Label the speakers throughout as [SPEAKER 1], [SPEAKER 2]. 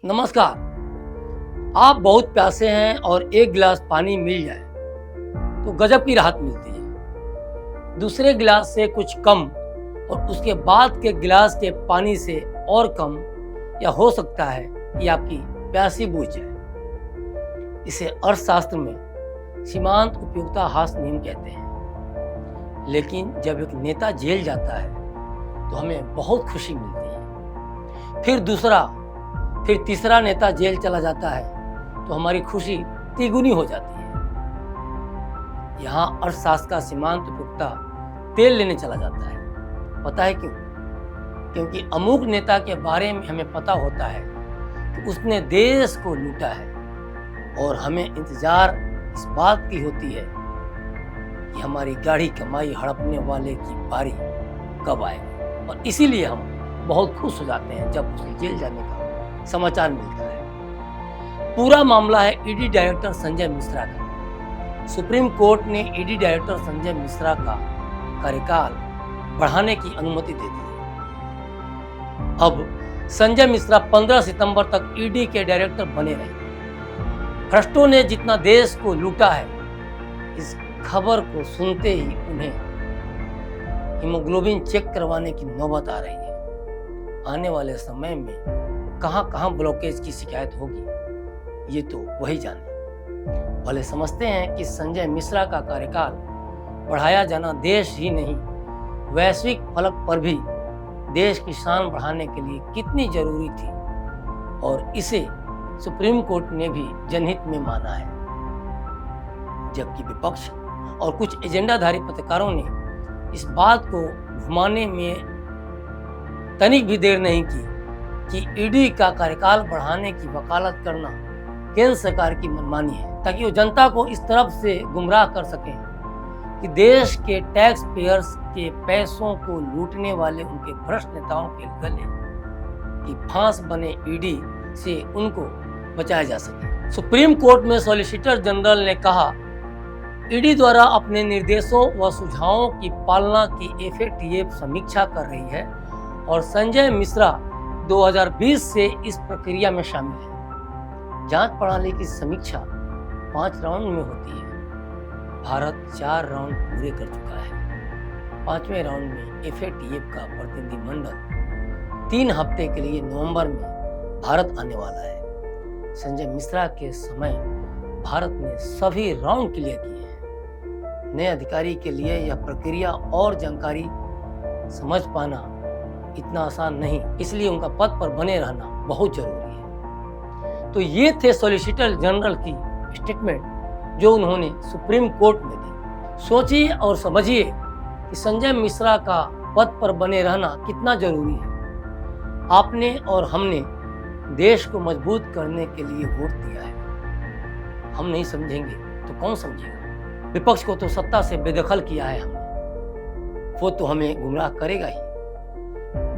[SPEAKER 1] नमस्कार। आप बहुत प्यासे हैं और एक गिलास पानी मिल जाए तो गजब की राहत मिलती है। दूसरे गिलास से कुछ कम और उसके बाद के गिलास के पानी से और कम, या हो सकता है कि आपकी प्यासी बुझ जाए। इसे अर्थशास्त्र में सीमांत उपयोगिता ह्रास नियम कहते हैं। लेकिन जब एक नेता जेल जाता है तो हमें बहुत खुशी मिलती है। फिर दूसरा, फिर तीसरा नेता जेल चला जाता है तो हमारी खुशी तिगुनी हो जाती है। यहाँ अर्थशास्त्र का सीमांत उपयोगिता तेल लेने चला जाता है। पता है क्यों? क्योंकि अमुक नेता के बारे में हमें पता होता है कि उसने देश को लूटा है और हमें इंतजार इस बात की होती है कि हमारी गाढ़ी कमाई हड़पने वाले की बारी कब आएगी। और इसीलिए हम बहुत खुश हो जाते हैं जब उसके जेल जाने का समाचार मिलता है। पूरा मामला है ईडी डायरेक्टर संजय मिश्रा का। सुप्रीम कोर्ट ने ईडी डायरेक्टर संजय मिश्रा का कार्यकाल बढ़ाने की अनुमति दे दी है। अब संजय मिश्रा 15 सितंबर तक ईडी के डायरेक्टर बने रहे। भ्रष्टों ने जितना देश को लूटा है, इस खबर को सुनते ही उन्हें हीमोग्लोबिन चेक करवाने की नौबत आ रही है। आने वाले समय में कहां ब्लॉकेज की शिकायत होगी, ये तो वही जाने। भले समझते हैं कि संजय मिश्रा का कार्यकाल बढ़ाया जाना देश ही नहीं, वैश्विक फलक पर भी देश की शान बढ़ाने के लिए कितनी जरूरी थी, और इसे सुप्रीम कोर्ट ने भी जनहित में माना है। जबकि विपक्ष और कुछ एजेंडाधारी पत्रकारों ने इस बात को घुमाने में तनिक भी देर नहीं की कि ईडी का कार्यकाल बढ़ाने की वकालत करना केंद्र सरकार की मनमानी है, ताकि वो जनता को इस तरफ से गुमराह कर सकें कि देश के टैक्स पेयर्स के पैसों को लूटने वाले उनके भ्रष्ट नेताओं के गले की फांस बने ईडी से उनको बचाया जा सके। सुप्रीम कोर्ट में सॉलिसिटर जनरल ने कहा, ईडी द्वारा अपने निर्देशों व सुझावों की पालना की एफएटीएफ समीक्षा कर रही है और संजय मिश्रा 2020 से इस प्रक्रिया में शामिल है। जांच प्रणाली की समीक्षा 5 राउंड में होती है। भारत 4 राउंड पूरे कर चुका है। 5वें राउंड में एफएटीएफ का प्रतिनिधिमंडल 3 हफ्ते के लिए नवंबर में भारत आने वाला है। संजय मिश्रा के समय भारत ने सभी राउंड क्लियर किए हैं। नए अधिकारी के लिए यह प्रक्रिया और जानकारी समझ पाना इतना आसान नहीं, इसलिए उनका पद पर बने रहना बहुत जरूरी है। तो ये थे सॉलिसिटर जनरल की स्टेटमेंट जो उन्होंने सुप्रीम कोर्ट में दी। सोचिए और समझिए कि संजय मिश्रा का पद पर बने रहना कितना जरूरी है। आपने और हमने देश को मजबूत करने के लिए वोट दिया है। हम नहीं समझेंगे तो कौन समझेगा? विपक्ष को तो सत्ता से बेदखल किया है हमने, वो तो हमें गुमराह करेगा ही।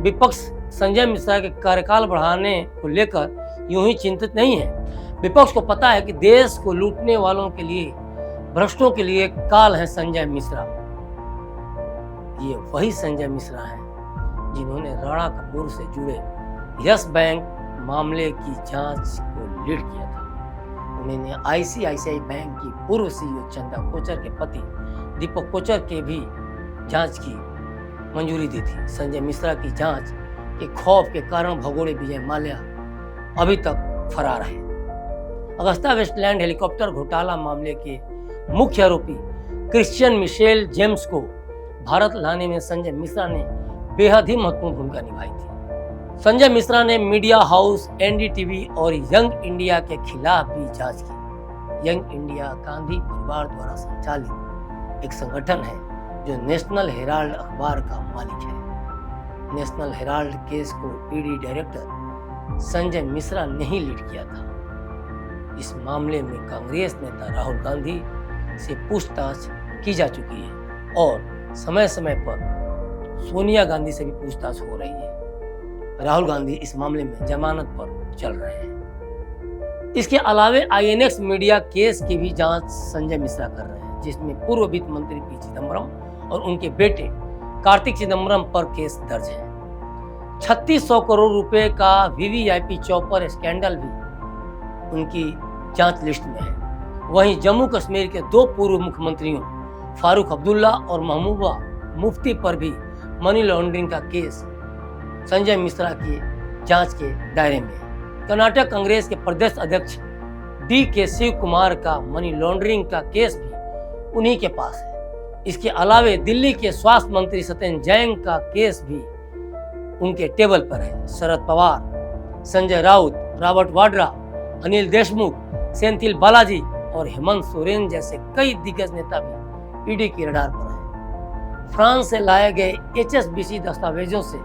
[SPEAKER 1] विपक्ष संजय मिश्रा के कार्यकाल बढ़ाने को लेकर यूं ही चिंतित नहीं है। विपक्ष को पता है कि देश को लूटने वालों के लिए, भ्रष्टों के लिए काल है संजय मिश्रा। ये वही संजय मिश्रा हैं जिन्होंने राणा कपूर से जुड़े यस बैंक मामले की जांच को लीड किया था। उन्होंने आईसीआईसीआई बैंक की पूर्व सीईओ चंदा कोचर के पति दीपक कोचर के भी जांच की मंजूरी दी थी। संजय मिश्रा की जांच के खौफ के कारण भगोड़े विजय माल्या अभी तक फरार है। अगस्ता वेस्टलैंड हेलीकॉप्टर घोटाला मामले के मुख्य आरोपी क्रिश्चियन मिशेल जेम्स को भारत लाने में संजय मिश्रा ने बेहद ही महत्वपूर्ण भूमिका निभाई थी। संजय मिश्रा ने मीडिया हाउस, एनडीटीवी और यंग इंडिया के खिलाफ भी जांच की। यंग इंडिया गांधी परिवार द्वारा संचालित एक संगठन है जो नेशनल हेराल्ड अखबार का मालिक है। नेशनल हेराल्ड केस को ईडी डायरेक्टर संजय मिश्रा ने ही लीड किया था। इस मामले में कांग्रेस नेता राहुल गांधी से पूछताछ की जा चुकी है और समय समय पर सोनिया गांधी से भी पूछताछ हो रही है। राहुल गांधी इस मामले में जमानत पर चल रहे हैं। इसके अलावे आईएनएक्स मीडिया केस की भी जांच संजय मिश्रा कर रहे हैं, जिसमें पूर्व वित्त मंत्री पी चिदम्बरम और उनके बेटे कार्तिक चिदम्बरम पर केस दर्ज है। 3600 करोड़ रुपए का वीवीआईपी चौपर स्कैंडल भी उनकी जांच लिस्ट में है। वहीं जम्मू कश्मीर के 2 पूर्व मुख्यमंत्रियों फारूक अब्दुल्ला और महबूबा मुफ्ती पर भी मनी लॉन्ड्रिंग का केस संजय मिश्रा की जांच के दायरे में है। कर्नाटक कांग्रेस के प्रदेश अध्यक्ष DK शिव कुमार का मनी लॉन्ड्रिंग का केस भी उन्हीं के पास है। इसके अलावे दिल्ली के स्वास्थ्य मंत्री सत्येंद्र जैन का केस भी उनके टेबल पर है। शरद पवार, संजय राउत, रॉबर्ट वाड्रा, अनिल देशमुख, सेंथिल बालाजी और हेमंत सोरेन जैसे कई दिग्गज नेता भी ईडी की रडार पर हैं। फ्रांस से लाए गए HSBC दस्तावेजों से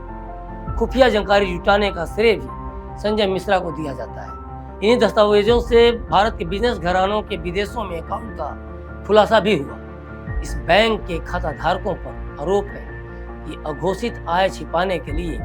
[SPEAKER 1] खुफिया जानकारी जुटाने का श्रेय भी संजय मिश्रा को दिया जाता है। इन्हीं दस्तावेजों से भारत के बिजनेस घरानों के विदेशों में अकाउंट का खुलासा भी हुआ। इस बैंक के खाता धारकों पर आरोप है कि अघोषित आय छिपाने के लिए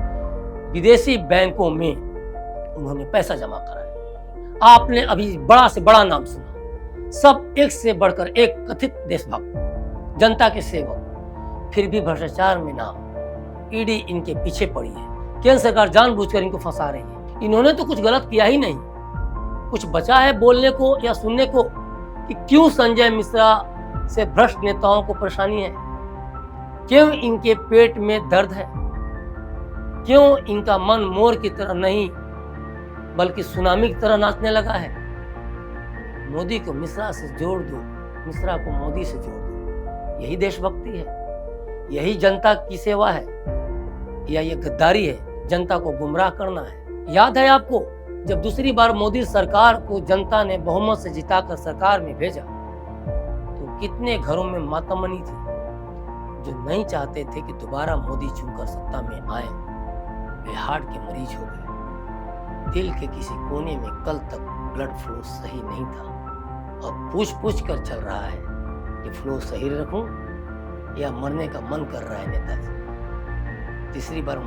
[SPEAKER 1] विदेशी बैंकों में उन्होंने पैसा जमा करा है। आपने अभी बड़ा से बड़ा नाम सुना, सब एक से बढ़कर एक कथित देशभक्त, जनता के सेवक, फिर भी भ्रष्टाचार में नाम। ईडी इनके पीछे पड़ी है। केंद्र सरकार जानबूझकर इनको फंसा रही है। इन्होंने तो कुछ गलत किया ही नहीं। कुछ बचा है बोलने को या सुनने को कि क्यों संजय मिश्रा से भ्रष्ट नेताओं को परेशानी है, क्यों इनके पेट में दर्द है, क्यों इनका मन मोर की तरह नहीं बल्कि सुनामी की तरह नाचने लगा है। मोदी को मिश्रा से जोड़ दो, मिश्रा को मोदी से जोड़ दो। यही देशभक्ति है, यही जनता की सेवा है, या ये गद्दारी है, जनता को गुमराह करना है। याद है आपको, जब दूसरी बार मोदी सरकार को जनता ने बहुमत से जिताकर सरकार में भेजा तो कितने घरों में मातमनी थी जो नहीं चाहते थे कि दोबारा मोदी चुनकर सत्ता में आए। वे हार्ट के मरीज हो गए। दिल के किसी कोने में कल तक ब्लड फ्लो सही नहीं था और पूछ कर चल रहा है कि फ्लो सही रखूं या मरने का मन कर रहा है नेताजी। तीसरी बार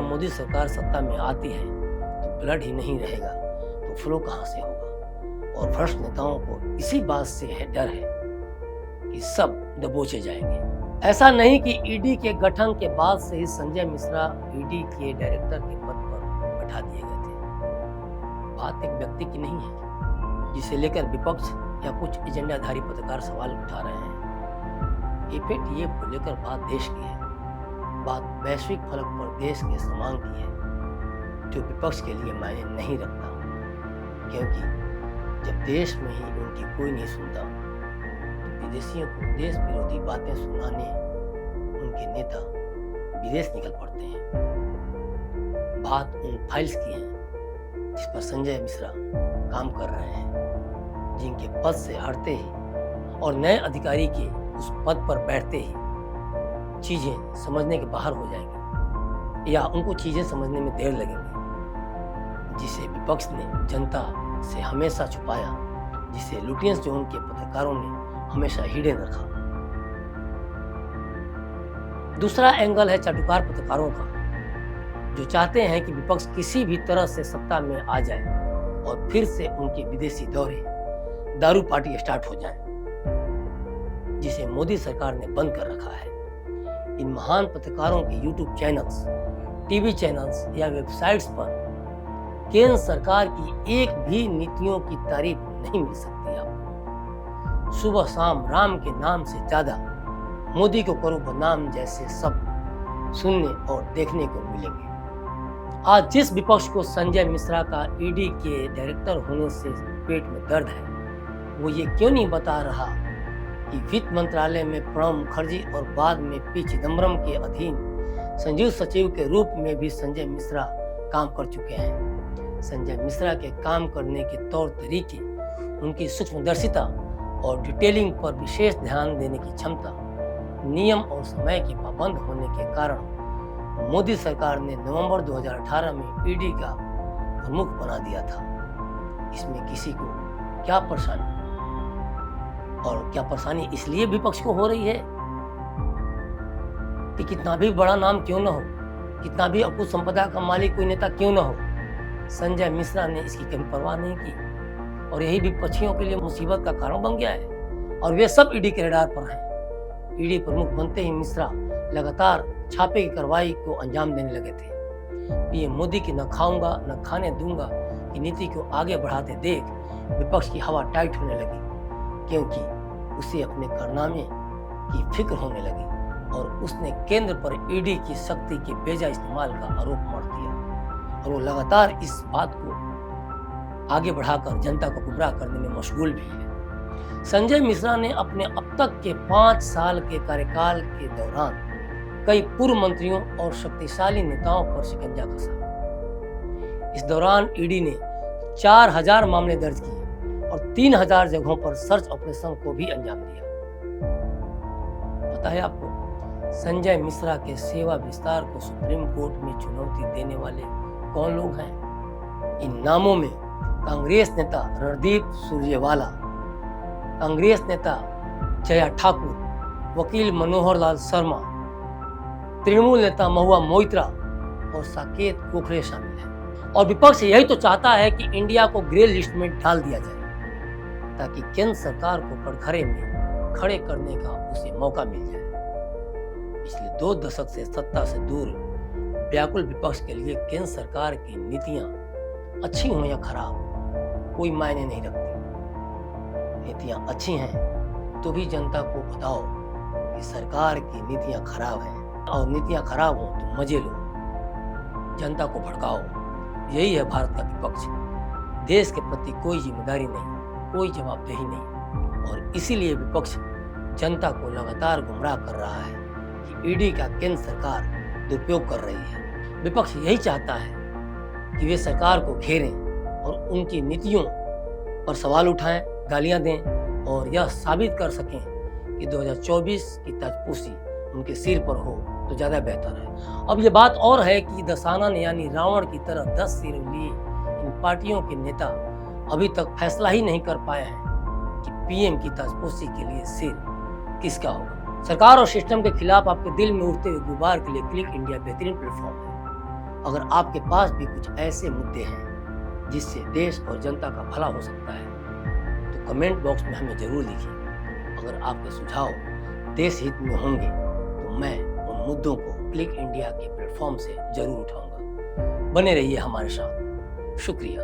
[SPEAKER 1] मोदी सरकार सत्ता में आती है तो ब्लड ही नहीं रहेगा तो फ्लो कहां से होगा। और भ्रष्ट नेताओं को इसी बात से डर है कि सब दबोचे जाएंगे। ऐसा नहीं कि ईडी के गठन के बाद से ही संजय मिश्रा ईडी के डायरेक्टर के पद पर बैठा दिए गए थे। बात एक व्यक्ति की नहीं है जिसे लेकर विपक्ष या कुछ एजेंडाधारी पत्रकार सवाल उठा रहे हैं। इफेक्ट ये लेकर बात देश की है, बात वैश्विक फलक पर देश के सम्मान की है, जो विपक्ष के लिए मायने नहीं रखता। क्योंकि जब देश में ही उनकी कोई नहीं सुनता तो विदेशियों को देश विरोधी बातें सुनाने उनके नेता विदेश निकल पड़ते हैं। बात उन फाइल्स की है जिस पर संजय मिश्रा काम कर रहे हैं, जिनके पद से हटते ही और नए अधिकारी के उस पद पर बैठते ही चीजें समझने के बाहर हो जाएंगी या उनको चीजें समझने में देर लगेगी, जिसे विपक्ष ने जनता से हमेशा छुपाया, जिसे लुटियंस जोन के पत्रकारों ने हमेशा हिडन रखा। दूसरा एंगल है चाटुकार पत्रकारों का, जो चाहते हैं कि विपक्ष किसी भी तरह से सत्ता में आ जाए और फिर से उनके विदेशी दौरे, दारू पार्टी स्टार्ट हो जाए, जिसे मोदी सरकार ने बंद कर रखा है। इन महान पत्रकारों के यूट्यूब चैनल्स, टीवी चैनल्स या वेबसाइट्स पर केंद्र सरकार की एक भी नीतियों की तारीफ नहीं मिल सकती आपको। सुबह शाम राम के नाम से ज्यादा मोदी को करो बदनाम जैसे शब्द सुनने और देखने को मिलेंगे। आज जिस विपक्ष को संजय मिश्रा का ईडी के डायरेक्टर होने से पेट में दर्द है, वो ये क्यों नहीं बता रहा कि वित्त मंत्रालय में प्रणब मुखर्जी और बाद में पी चिदम्बरम के अधीन संजीव सचिव के रूप में भी संजय मिश्रा काम कर चुके हैं। संजय मिश्रा के काम करने के तौर तरीके, उनकी सूक्ष्मदर्शिता और डिटेलिंग पर विशेष ध्यान देने की क्षमता, नियम और समय के पाबंद होने के कारण मोदी सरकार ने नवंबर 2018 में ईडी का प्रमुख बना दिया था। इसमें किसी को क्या परेशानी, और क्या परेशानी इसलिए विपक्ष को हो रही है कि कितना भी बड़ा नाम क्यों न हो, कितना भी अकुत संपदा का मालिक कोई नेता क्यों न हो, संजय मिश्रा ने इसकी कभी परवाह नहीं की और यही विपक्षियों के लिए मुसीबत का कारण बन गया है। और वे सब ईडी के रडार पर हैं। ईडी प्रमुख बनते ही मिश्रा लगातार छापे की कार्रवाई को अंजाम देने लगे थे। पीएम मोदी की न खाऊंगा न खाने दूंगा की नीति को आगे बढ़ाते देख विपक्ष की हवा टाइट होने लगी, क्योंकि उसे अपने कारनामे की फिक्र होने लगी और उसने केंद्र पर ईडी की शक्ति के बेजा इस्तेमाल का आरोप मढ़ दिया और वो लगातार इस बात को आगे बढ़ाकर जनता को गुमराह करने में मशगूल भी है। संजय मिश्रा ने अपने अब तक के 5 साल के कार्यकाल के दौरान कई पूर्व मंत्रियों और शक्तिशाली नेताओं पर शिकंजा कसा। इस दौरान ईडी ने 4000 मामले दर्ज किए और 3000 जगहों पर सर्च ऑपरेशन को भी अंजाम दिया। पता है आपको, संजय मिश्रा के सेवा विस्तार को सुप्रीम कोर्ट में चुनौती देने वाले कौन लोग हैं? इन नामों में कांग्रेस नेता रणदीप सुरजेवाला, कांग्रेस नेता जया ठाकुर, वकील मनोहर लाल शर्मा, तृणमूल नेता महुआ मोइत्रा और साकेत गोखले शामिल हैं। और विपक्ष यही तो चाहता है कि इंडिया को ग्रे लिस्ट में डाल दिया जाए ताकि केंद्र सरकार को कटघरे में खड़े करने का उसे मौका मिल जाए। पिछले 2 दशक से सत्ता से दूर व्याकुल विपक्ष के लिए केंद्र सरकार की नीतियां अच्छी हो या खराब कोई मायने नहीं रखती। नीतियां अच्छी हैं तो भी जनता को बताओ कि सरकार की नीतियां खराब हैं, और नीतियां खराब हो तो मजे लो, जनता को भड़काओ। यही है भारत का विपक्ष। देश के प्रति कोई जिम्मेदारी नहीं, कोई जवाबदेही नहीं, और इसीलिए विपक्ष जनता को लगातार गुमराह कर रहा है कि ईडी का केंद्र सरकार दुरुपयोग कर रही है। विपक्ष यही चाहता है कि वे सरकार को घेरें और उनकी नीतियों पर सवाल उठाएं, गालियां दें और यह साबित कर सकें कि 2024 की ताजपोशी उनके सिर पर हो तो ज़्यादा बेहतर है। अब ये बात और है कि दशानन यानी रावण की तरह 10 सिर लिए इन पार्टियों के नेता अभी तक फैसला ही नहीं कर पाए हैं कि पीएम की ताजपोशी के लिए सिर किसका होगा। सरकार और सिस्टम के खिलाफ आपके दिल में उठते हुए गुबार के लिए क्लिक इंडिया बेहतरीन प्लेटफॉर्म है। अगर आपके पास भी कुछ ऐसे मुद्दे हैं जिससे देश और जनता का भला हो सकता है तो कमेंट बॉक्स में हमें जरूर लिखिए। अगर आपके सुझाव देश हित में होंगे तो मैं उन मुद्दों को क्लिक इंडिया के प्लेटफॉर्म से जरूर उठाऊंगा। बने रहिए हमारे साथ। शुक्रिया।